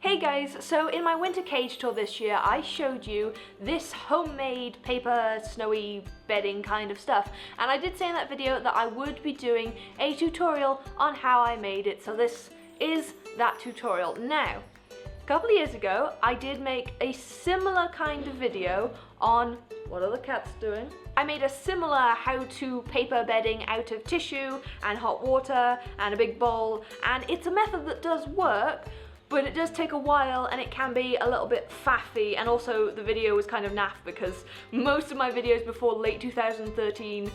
Hey guys, so in my winter cage tour this year I showed you this homemade paper snowy bedding kind of stuff, and I did say in that video that I would be doing a tutorial on how I made it, so this is that tutorial. Now, a couple of years ago I did make a similar kind of video on what are the cats doing? I made a similar how-to paper bedding out of tissue and hot water and a big bowl, and it's a method that does work, but it does take a while and it can be a little bit faffy, and also the video was kind of naff because most of my videos before late 2013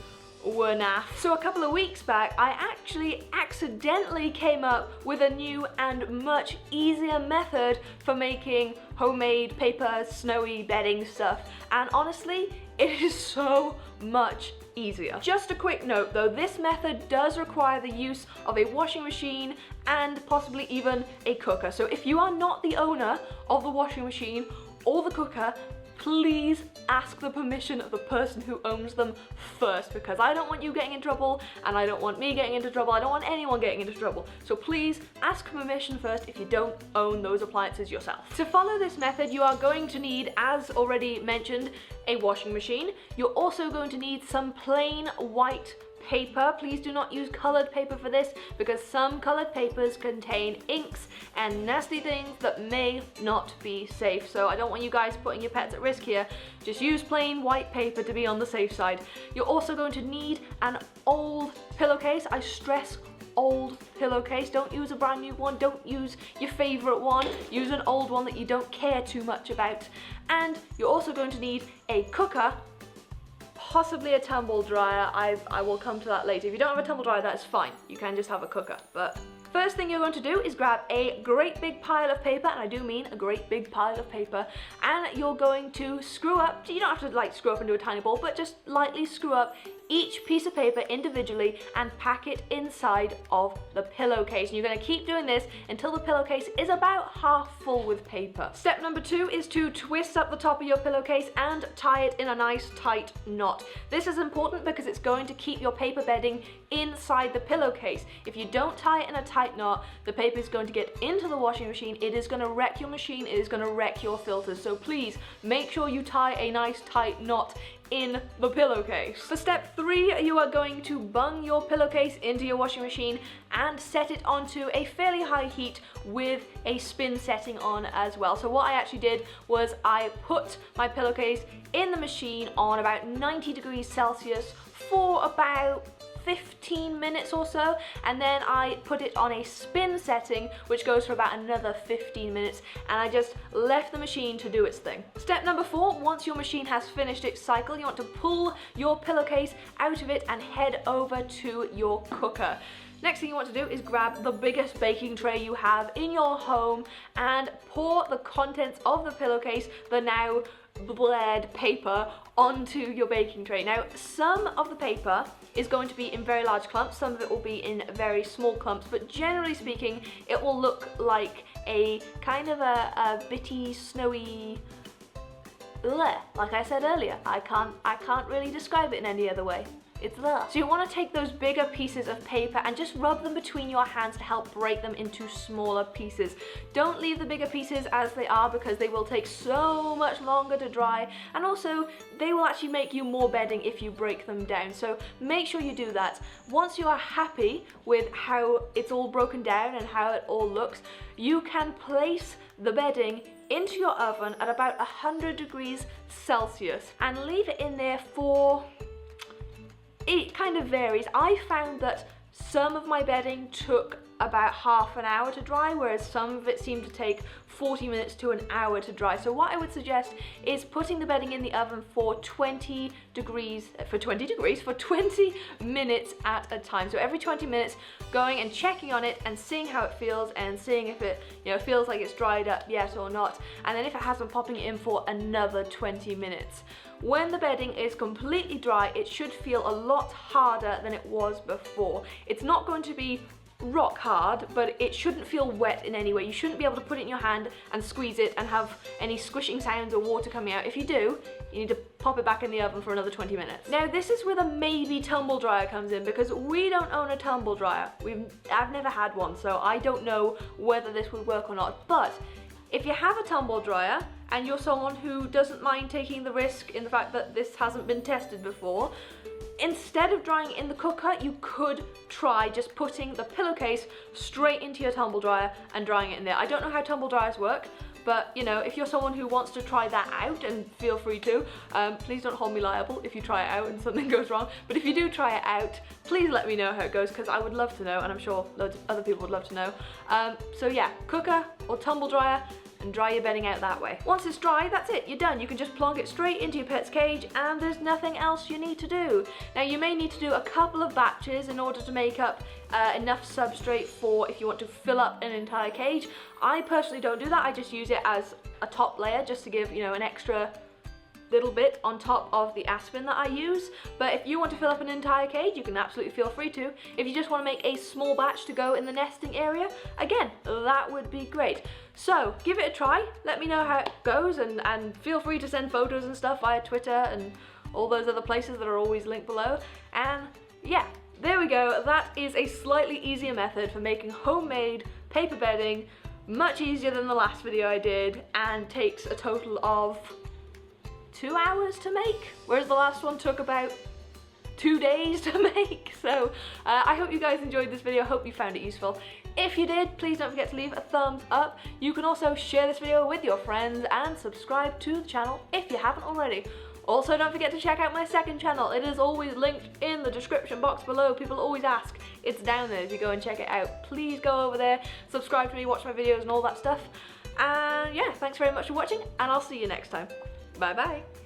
were naff. So a couple of weeks back I actually accidentally came up with a new and much easier method for making homemade paper snowy bedding stuff, and honestly it is so much easier. Just a quick note though, this method does require the use of a washing machine and possibly even a cooker. So if you are not the owner of the washing machine or the cooker, please ask the permission of the person who owns them first, because I don't want you getting in trouble and I don't want me getting into trouble. I don't want anyone getting into trouble. So please ask permission first if you don't own those appliances yourself. To follow this method you are going to need, as already mentioned, a washing machine. You're also going to need some plain white paper. Please do not use colored paper for this, because some colored papers contain inks and nasty things that may not be safe. So I don't want you guys putting your pets at risk here. Just use plain white paper to be on the safe side. You're also going to need an old pillowcase. I stress old pillowcase. Don't use a brand new one. Don't use your favorite one. Use an old one that you don't care too much about. And you're also going to need a cooker, possibly a tumble dryer. I will come to that later. If you don't have a tumble dryer, that's fine. You can just have a cooker. But first thing you're going to do is grab a great big pile of paper, and I do mean a great big pile of paper, and you're going to screw up, you don't have to like screw up into a tiny ball, but just lightly screw up each piece of paper individually and pack it inside of the pillowcase. And you're going to keep doing this until the pillowcase is about half full with paper. Step number 2 is to twist up the top of your pillowcase and tie it in a nice tight knot. This is important because it's going to keep your paper bedding inside the pillowcase. If you don't tie it in a tight knot, the paper is going to get into the washing machine. It is going to wreck your machine. It is going to wreck your filters. So please make sure you tie a nice tight knot in the pillowcase. For step 3, you are going to bung your pillowcase into your washing machine and set it onto a fairly high heat with a spin setting on as well. So what I actually did was I put my pillowcase in the machine on about 90 degrees Celsius for about 15 minutes or so, and then I put it on a spin setting which goes for about another 15 minutes, and I just left the machine to do its thing. Step number 4, once your machine has finished its cycle, you want to pull your pillowcase out of it and head over to your cooker. Next thing you want to do is grab the biggest baking tray you have in your home and pour the contents of the pillowcase, the now bled paper, onto your baking tray. Now, some of the paper is going to be in very large clumps, some of it will be in very small clumps, but generally speaking it will look like a kind of a bitty, snowy, bleh. Like I said earlier, I can't really describe it in any other way. It's there. So you want to take those bigger pieces of paper and just rub them between your hands to help break them into smaller pieces. Don't leave the bigger pieces as they are, because they will take so much longer to dry, and also they will actually make you more bedding if you break them down. So make sure you do that. Once you are happy with how it's all broken down and how it all looks, you can place the bedding into your oven at about 100 degrees Celsius and leave it in there for, it kind of varies. I found that some of my bedding took about half an hour to dry, whereas some of it seemed to take 40 minutes to an hour to dry. So what I would suggest is putting the bedding in the oven for 20 minutes at a time. So every 20 minutes going and checking on it and seeing how it feels and seeing if it feels like it's dried up yet or not, and then if it hasn't, popping it in for another 20 minutes. When the bedding is completely dry, it should feel a lot harder than it was before. It's not going to be rock hard, but it shouldn't feel wet in any way. You shouldn't be able to put it in your hand and squeeze it and have any squishing sounds or water coming out. If you do, you need to pop it back in the oven for another 20 minutes. Now this is where the maybe tumble dryer comes in, because we don't own a tumble dryer. I've never had one, so I don't know whether this would work or not, but If you have a tumble dryer and you're someone who doesn't mind taking the risk in the fact that this hasn't been tested before, instead of drying it in the cooker, you could try just putting the pillowcase straight into your tumble dryer and drying it in there. I don't know how tumble dryers work, but you know, if you're someone who wants to try that out, and feel free to, please don't hold me liable if you try it out and something goes wrong, but if you do try it out, please let me know how it goes, because I would love to know, and I'm sure loads of other people would love to know. So yeah, cooker or tumble dryer, and dry your bedding out that way. Once it's dry, that's it, you're done. You can just plonk it straight into your pet's cage and there's nothing else you need to do. Now you may need to do a couple of batches in order to make up enough substrate for if you want to fill up an entire cage. I personally don't do that, I just use it as a top layer just to give, you know, an extra little bit on top of the aspen that I use. But if you want to fill up an entire cage, you can absolutely feel free to. If you just want to make a small batch to go in the nesting area, again, that would be great. So give it a try, let me know how it goes, and feel free to send photos and stuff via Twitter and all those other places that are always linked below. And yeah, there we go. That is a slightly easier method for making homemade paper bedding, much easier than the last video I did, and takes a total of 2 hours to make, whereas the last one took about 2 days to make. So I hope you guys enjoyed this video, hope you found it useful. If you did, please don't forget to leave a thumbs up. You can also share this video with your friends and subscribe to the channel if you haven't already. Also, don't forget to check out my second channel. It is always linked in the description box below. People always ask. It's down there if you go and check it out. Please go over there, subscribe to me, watch my videos and all that stuff. And yeah, thanks very much for watching, and I'll see you next time. Bye bye.